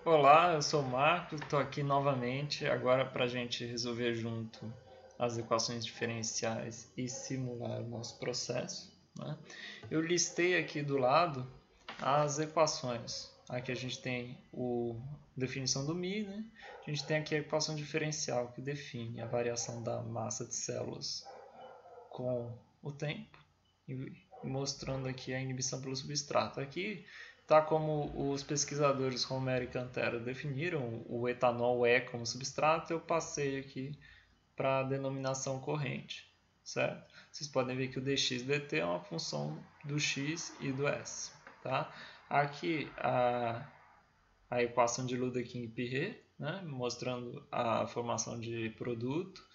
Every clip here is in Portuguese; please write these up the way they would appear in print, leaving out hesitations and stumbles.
Olá, eu sou o Marcos, estou aqui novamente agora para a gente resolver junto as equações diferenciais e simular o nosso processo, né? Eu listei aqui do lado as equações. Aqui a gente tem a definição do μ, né? A gente tem aqui a equação diferencial que define a variação da massa de células com o tempo e mostrando aqui a inibição pelo substrato. Aqui tá como os pesquisadores Romer e Cantera definiram, o etanol é como substrato, eu passei aqui para a denominação corrente, certo? Vocês podem ver que o dx dt é uma função do x e do s, tá? Aqui a equação de Ludeking-Pirret, né? Mostrando a formação de produto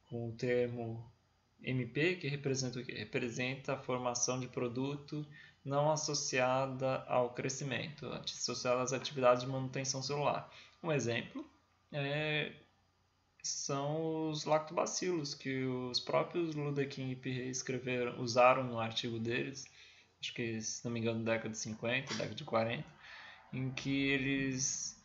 com o termo MP, que representa o quê? Representa a formação de produto não associada ao crescimento, associada às atividades de manutenção celular. Um exemplo são os lactobacilos, que os próprios Ludeking e Pirret usaram no artigo deles, acho que, se não me engano, década de 50, década de 40, em que eles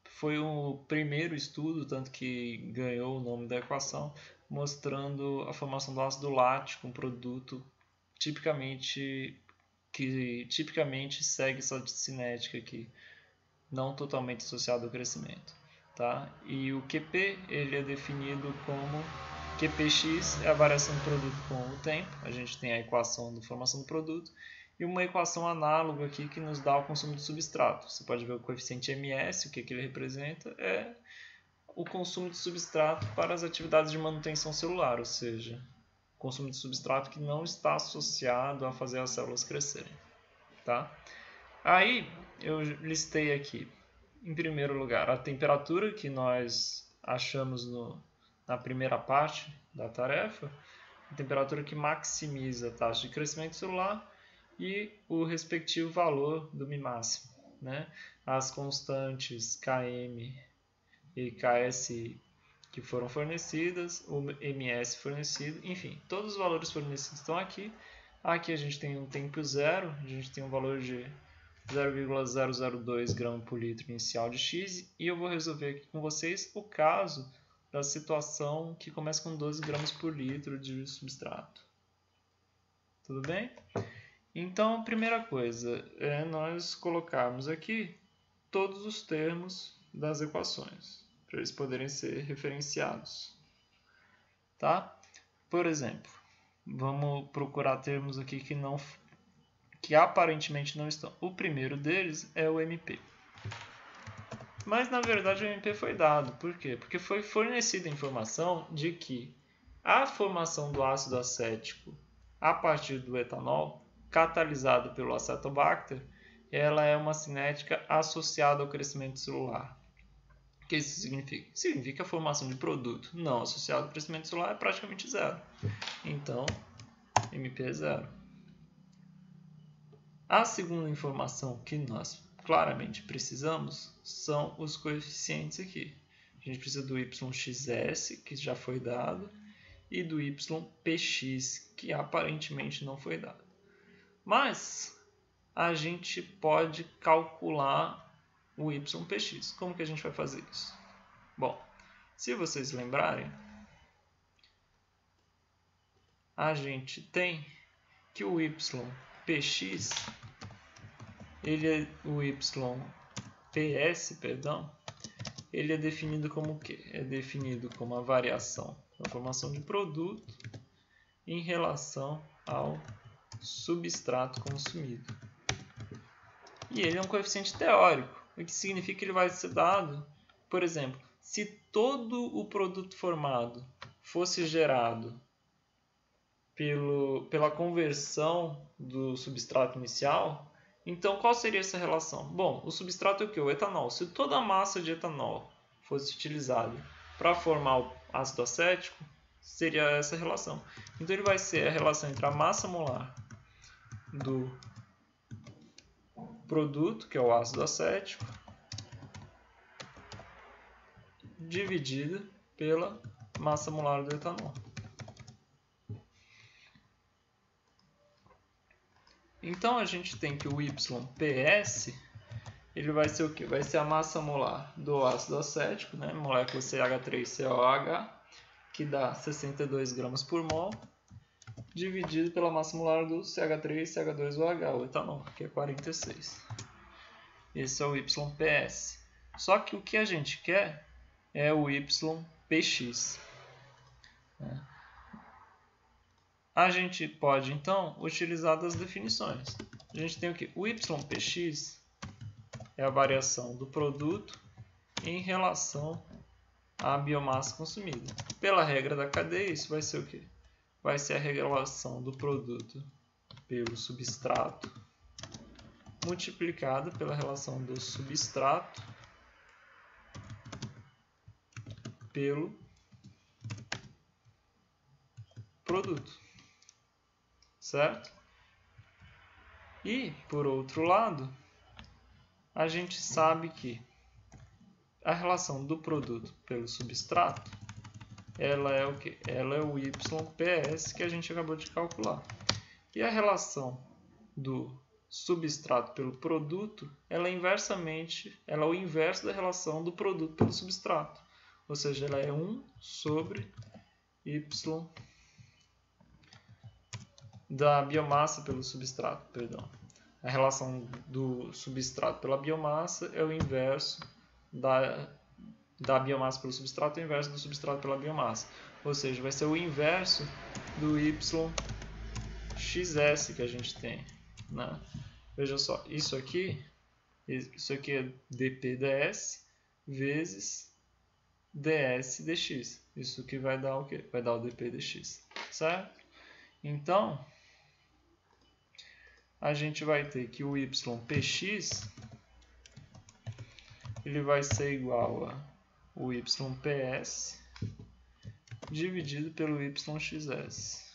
foi o primeiro estudo, tanto que ganhou o nome da equação, mostrando a formação do ácido lático, um produto que tipicamente segue essa cinética aqui, não totalmente associado ao crescimento, tá? E o QP ele é definido como QPx é a variação do produto com o tempo. A gente tem a equação da formação do produto e uma equação análoga aqui que nos dá o consumo de substrato. Você pode ver o coeficiente ms, o que ele representa é o consumo de substrato para as atividades de manutenção celular, ou seja, consumo de substrato que não está associado a fazer as células crescerem, tá? Aí eu listei aqui, em primeiro lugar, a temperatura que nós achamos na primeira parte da tarefa, a temperatura que maximiza a taxa de crescimento celular e o respectivo valor do μ máximo, né? As constantes Km e Ks que foram fornecidas, o ms fornecido, enfim, todos os valores fornecidos estão aqui. Aqui a gente tem um tempo zero, a gente tem um valor de 0,002 gramas por litro inicial de x, e eu vou resolver aqui com vocês o caso da situação que começa com 12 gramas por litro de substrato. Tudo bem? Então, a primeira coisa é nós colocarmos aqui todos os termos das equações, para eles poderem ser referenciados. Tá? Por exemplo, vamos procurar termos aqui que aparentemente não estão. O primeiro deles é o MP. Mas, na verdade, o MP foi dado. Por quê? Porque foi fornecida a informação de que a formação do ácido acético a partir do etanol, catalisado pelo acetobacter, ela é uma cinética associada ao crescimento celular. O que isso significa? Significa que a formação de produto não associado ao crescimento celular é praticamente zero. Então, MP é zero. A segunda informação que nós claramente precisamos são os coeficientes aqui. A gente precisa do yxs, que já foi dado, e do ypx, que aparentemente não foi dado. Mas a gente pode calcular o ypx. Como que a gente vai fazer isso? Bom, se vocês lembrarem, a gente tem que o ypx, o yps, ele é definido como o quê? É definido como a variação da formação de produto em relação ao substrato consumido. E ele é um coeficiente teórico, o que significa que ele vai ser dado, por exemplo, se todo o produto formado fosse gerado pela conversão do substrato inicial, então qual seria essa relação? Bom, o substrato é o que? O etanol. Se toda a massa de etanol fosse utilizada para formar o ácido acético, seria essa relação. Então ele vai ser a relação entre a massa molar do produto, que é o ácido acético, dividida pela massa molar do etanol. Então a gente tem que o yps ele vai ser o quê? Vai ser a massa molar do ácido acético, né? Molécula CH3COH, que dá 62 gramas por mol, dividido pela massa molar do CH3CH2OH, o etanol, que é 46. Esse é o YPS. Só que o que a gente quer é o YPX. A gente pode, então, utilizar das definições. A gente tem o que? O YPX é a variação do produto em relação à biomassa consumida. Pela regra da cadeia, isso vai ser o quê? Vai ser a relação do produto pelo substrato multiplicada pela relação do substrato pelo produto, certo? E, por outro lado, a gente sabe que a relação do produto pelo substrato, ela é o quê? Ela é o YPS que a gente acabou de calcular. E a relação do substrato pelo produto, ela é o inverso da relação do produto pelo substrato. Ou seja, ela é 1 sobre Y da biomassa pelo substrato, perdão. A relação do substrato pela biomassa é o inverso da biomassa pelo substrato, é o inverso do substrato pela biomassa. Ou seja, vai ser o inverso do YXS que a gente tem, né? Veja só, isso aqui é dP/ds vezes ds dx. Isso que vai dar o quê? Vai dar o dP dx, certo? Então, a gente vai ter que o YPX ele vai ser igual a o YPS dividido pelo YXS.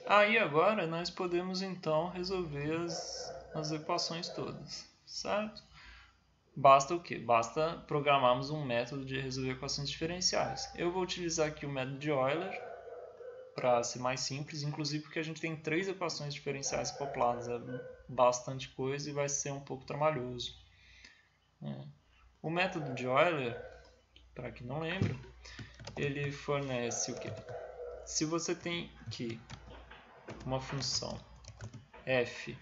Aí agora nós podemos então resolver as equações todas, certo? Basta o quê? Basta programarmos um método de resolver equações diferenciais. Eu vou utilizar aqui o método de Euler para ser mais simples, inclusive porque a gente tem 3 equações diferenciais acopladas, é bastante coisa e vai ser um pouco trabalhoso. O método de Euler, para quem não lembra, ele fornece o quê? Se você tem aqui uma função f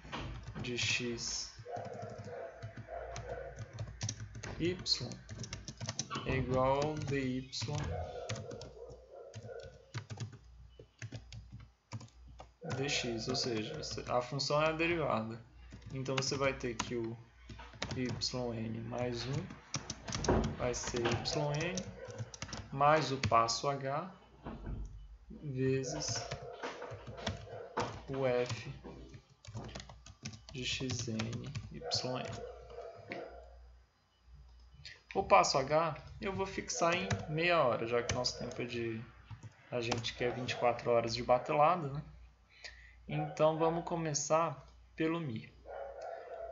de x y é igual a dy dx, ou seja, a função é a derivada. Então você vai ter que o yn mais 1 vai ser yn mais o passo h vezes o f de xn yn. O passo h eu vou fixar em meia hora, já que nosso tempo é a gente quer 24 horas de batelada, né? Então vamos começar pelo mi.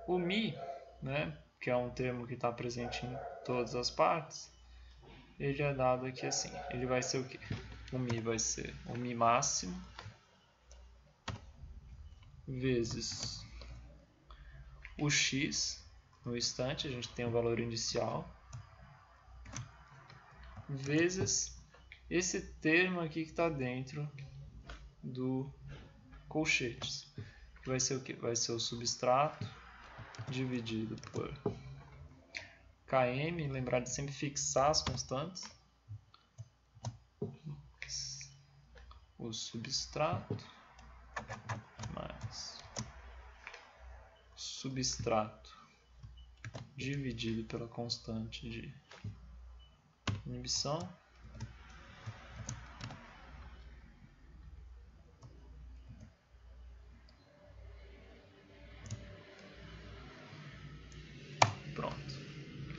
O mi, né, que é um termo que está presente em todas as partes, ele é dado aqui assim. Ele vai ser o quê? O mi vai ser o mi máximo vezes o x no instante, a gente tem o valor inicial, vezes esse termo aqui que está dentro do colchetes, que vai ser o que? Vai ser o substrato dividido por km, lembrar de sempre fixar as constantes, o substrato mais substrato dividido pela constante de inibição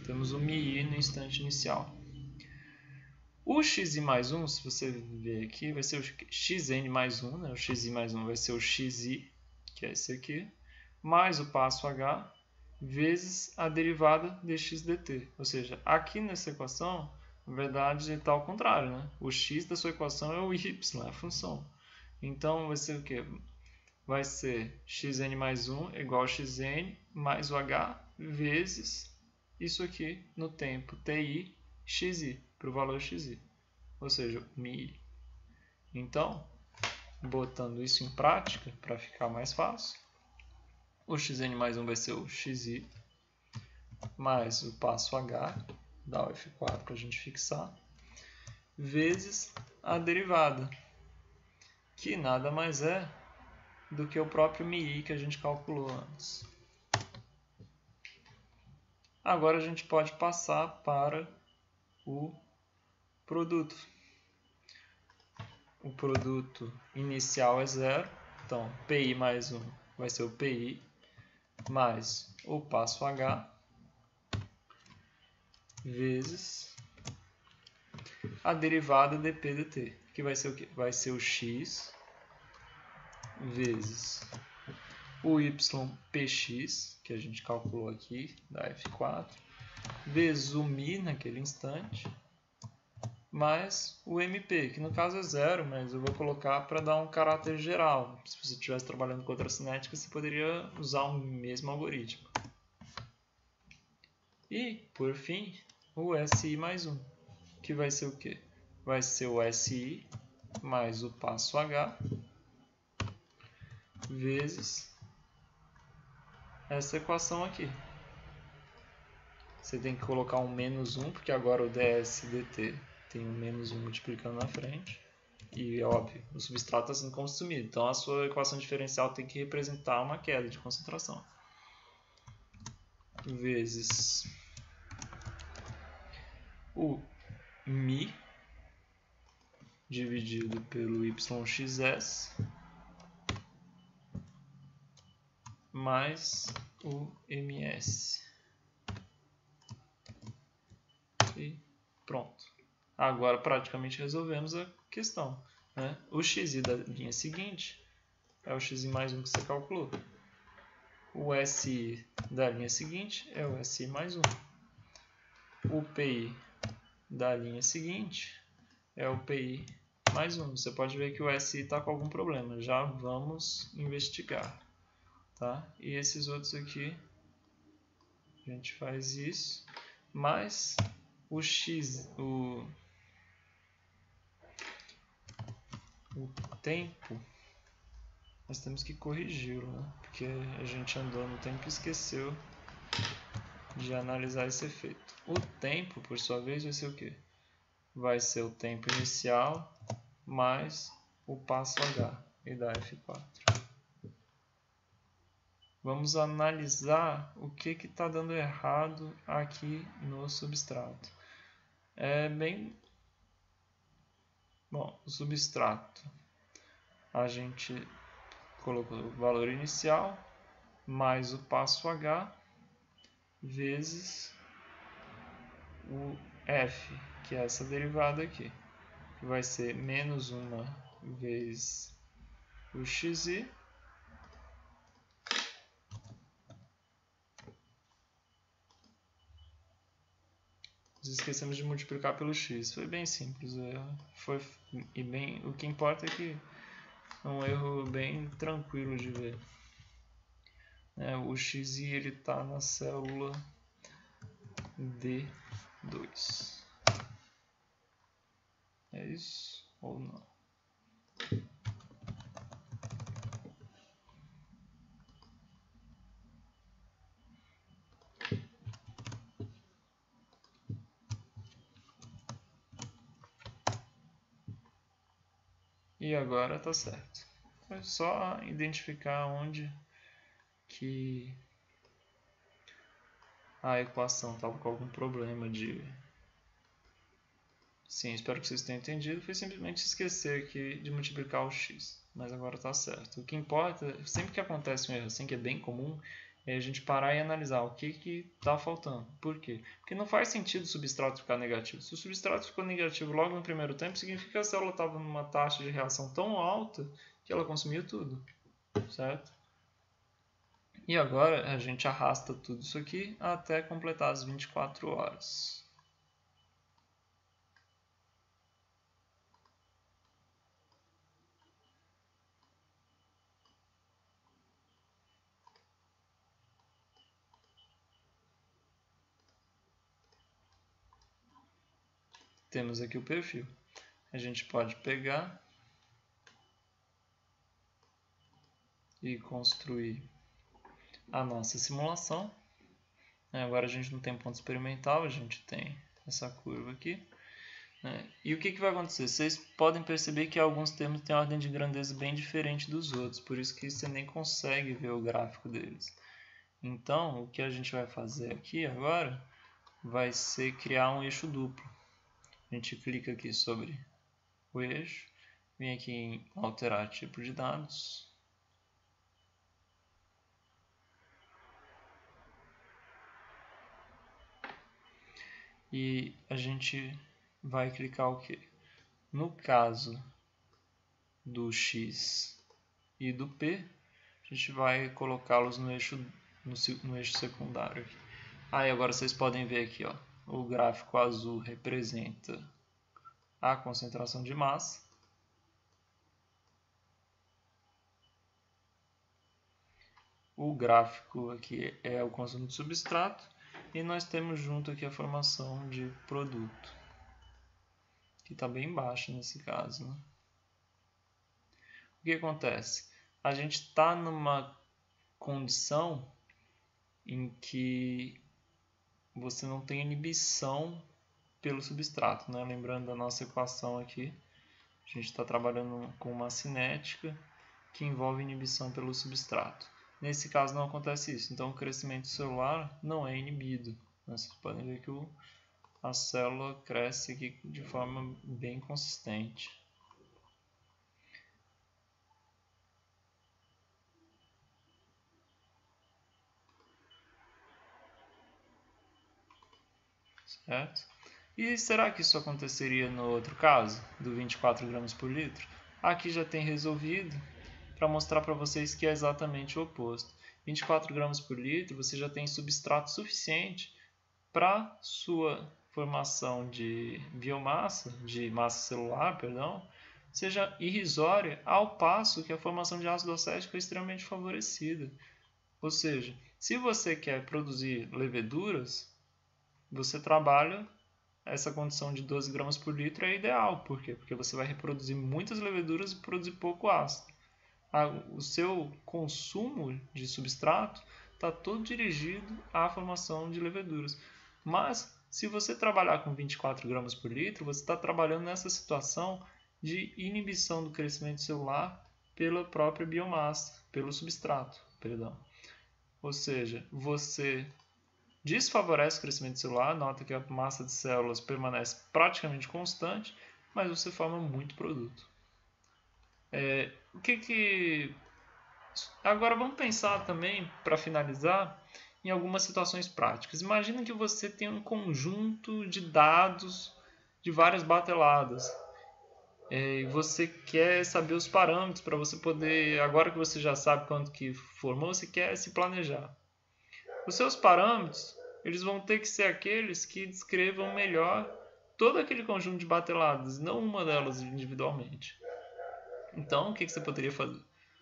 temos o mi no instante inicial. O xi mais 1, se você ver aqui, vai ser o xn mais 1, né? O xi mais 1 vai ser o xi, que é esse aqui, mais o passo h, vezes a derivada dx dt. Ou seja, aqui nessa equação, na verdade, está ao contrário, né? O x da sua equação é o y, é a função. Então, vai ser o quê? vai ser xn mais 1 igual a xn mais o h vezes isso aqui no tempo ti xi, para o valor xi, ou seja, mi. Então, botando isso em prática, para ficar mais fácil, o xn mais 1 vai ser o xi mais o passo h, dá o F4 para a gente fixar, vezes a derivada, que nada mais é do que o próprio mi que a gente calculou antes. Agora a gente pode passar para o produto. O produto inicial é 0, então PI mais 1 vai ser o PI mais o passo H vezes a derivada dp dt, que vai ser o quê? Vai ser o x vezes o ypx, que a gente calculou aqui, da F4, vezes o mi naquele instante, mais o MP, que no caso é 0, mas eu vou colocar para dar um caráter geral. Se você estivesse trabalhando com outra cinética, você poderia usar o mesmo algoritmo. E, por fim, o SI mais 1, que vai ser o quê? Vai ser o SI mais o passo H vezes essa equação aqui. Você tem que colocar um menos 1, porque agora o ds dt tem um menos 1 multiplicando na frente. E, óbvio, o substrato está sendo consumido. Então, a sua equação diferencial tem que representar uma queda de concentração. Vezes o mi dividido pelo yxs mais o ms. E pronto. Agora praticamente resolvemos a questão, né? O xi da linha seguinte é o xi mais 1 que você calculou. O SI da linha seguinte é o SI mais 1. O PI da linha seguinte é o PI mais 1. Você pode ver que o SI está com algum problema. Já vamos investigar. Tá? E esses outros aqui, a gente faz isso, mais o X, o tempo, nós temos que corrigi-lo, né? Porque a gente andou no tempo e esqueceu de analisar esse efeito. O tempo, por sua vez, vai ser o quê? Vai ser o tempo inicial mais o passo H e dá F4. Vamos analisar o que está dando errado aqui no substrato. É bem... Bom, o substrato, a gente colocou o valor inicial mais o passo H vezes o F, que é essa derivada aqui, que vai ser menos 1 vezes o xi esquecemos de multiplicar pelo x. Foi bem simples. O que importa é que é um erro bem tranquilo de ver. O xi está na célula D2. É isso ou não? E agora está certo. É só identificar onde que a equação estava com algum problema de... Sim, espero que vocês tenham entendido. Foi simplesmente esquecer aqui de multiplicar o x. Mas agora está certo. O que importa, sempre que acontece um erro assim, que é bem comum, é a gente parar e analisar o que está faltando. Por quê? Porque não faz sentido o substrato ficar negativo. Se o substrato ficou negativo logo no primeiro tempo, significa que a célula estava numa taxa de reação tão alta que ela consumiu tudo. Certo? E agora a gente arrasta tudo isso aqui até completar as 24 horas. temos aqui o perfil. A gente pode pegar e construir a nossa simulação. Agora a gente não tem ponto experimental, a gente tem essa curva aqui. E o que vai acontecer? Vocês podem perceber que alguns termos têm ordem de grandeza bem diferente dos outros, por isso que você nem consegue ver o gráfico deles. Então, o que a gente vai fazer aqui agora vai ser criar um eixo duplo. A gente clica aqui sobre o eixo, vem aqui em alterar tipo de dados. E a gente vai clicar o quê? No caso do X e do P, a gente vai colocá-los no eixo secundário. E agora vocês podem ver aqui, ó, o gráfico azul representa a concentração de massa. O gráfico aqui é o consumo de substrato. E nós temos junto aqui a formação de produto, que está bem baixa nesse caso, né? O que acontece? A gente está numa condição em que você não tem inibição pelo substrato, né? Lembrando da nossa equação aqui, a gente está trabalhando com uma cinética que envolve inibição pelo substrato. Nesse caso não acontece isso, então o crescimento celular não é inibido. Vocês podem ver que a célula cresce aqui de forma bem consistente. Certo? E será que isso aconteceria no outro caso, do 24 gramas por litro? Aqui já tem resolvido para mostrar para vocês que é exatamente o oposto. 24 gramas por litro, você já tem substrato suficiente para sua formação de biomassa, de massa celular, perdão, seja irrisória, ao passo que a formação de ácido acético é extremamente favorecida. Ou seja, se você quer produzir leveduras, você trabalha essa condição de 12 gramas por litro é ideal. Por quê? Porque você vai reproduzir muitas leveduras e produzir pouco ácido. O seu consumo de substrato está todo dirigido à formação de leveduras. Mas, se você trabalhar com 24 gramas por litro, você está trabalhando nessa situação de inibição do crescimento celular pela própria biomassa, pelo substrato, perdão. Ou seja, você desfavorece o crescimento celular, nota que a massa de células permanece praticamente constante, mas você forma muito produto. Agora vamos pensar também, para finalizar, em algumas situações práticas. Imagina que você tem um conjunto de dados de várias bateladas. E você quer saber os parâmetros para você poder, agora que você já sabe quanto que formou, você quer se planejar. Os seus parâmetros, eles vão ter que ser aqueles que descrevam melhor todo aquele conjunto de bateladas, não uma delas individualmente. Então, o que você poderia fazer?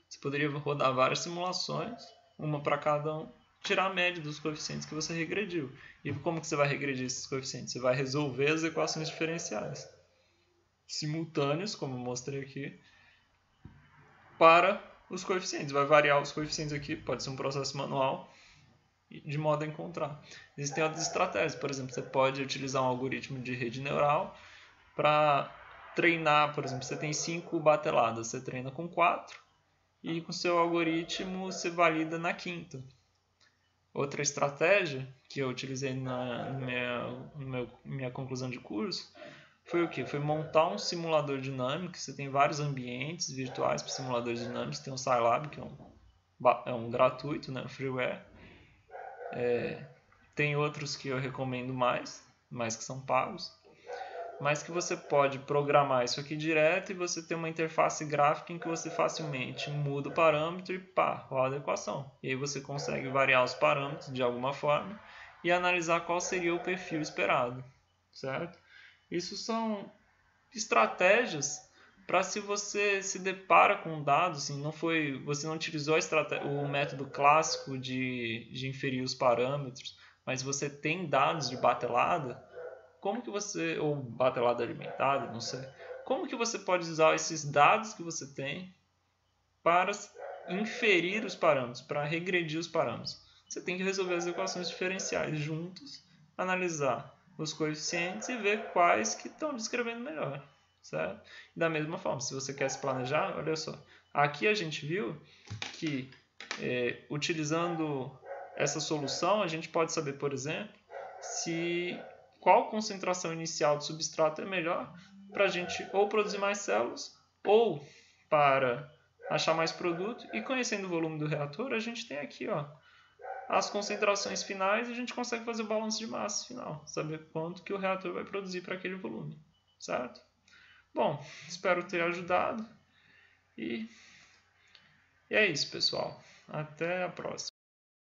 Você poderia rodar várias simulações, uma para cada um, tirar a média dos coeficientes que você regrediu. E como que você vai regredir esses coeficientes? Você vai resolver as equações diferenciais simultâneos, como eu mostrei aqui, para os coeficientes. Vai variar os coeficientes aqui, pode ser um processo manual, de modo a encontrar. Existem outras estratégias, por exemplo, você pode utilizar um algoritmo de rede neural para treinar, por exemplo, você tem 5 bateladas, você treina com 4 e com seu algoritmo você valida na quinta. Outra estratégia que eu utilizei na minha conclusão de curso foi o quê? Foi montar um simulador dinâmico. Você tem vários ambientes virtuais para simuladores dinâmicos. Tem o Scilab, que é um gratuito, né, freeware. Tem outros que eu recomendo mais que são pagos. Mas que você pode programar isso aqui direto e você tem uma interface gráfica em que você facilmente muda o parâmetro e roda a equação. E aí você consegue variar os parâmetros de alguma forma e analisar qual seria o perfil esperado, certo? Isso são estratégias para se você se depara com um dado, assim, você não utilizou o método clássico de inferir os parâmetros, mas você tem dados de batelada, como que você, ou batelada alimentada, não sei, como que você pode usar esses dados que você tem para inferir os parâmetros, para regredir os parâmetros? Você tem que resolver as equações diferenciais juntos, analisar os coeficientes e ver quais que estão descrevendo melhor, certo? Da mesma forma, se você quer se planejar, olha só, aqui a gente viu que utilizando essa solução, a gente pode saber, por exemplo, qual concentração inicial de substrato é melhor para a gente ou produzir mais células ou para achar mais produto. E conhecendo o volume do reator, a gente tem aqui as concentrações finais e a gente consegue fazer o balanço de massa final, saber quanto que o reator vai produzir para aquele volume, certo? Bom, espero ter ajudado e é isso, pessoal. Até a próxima.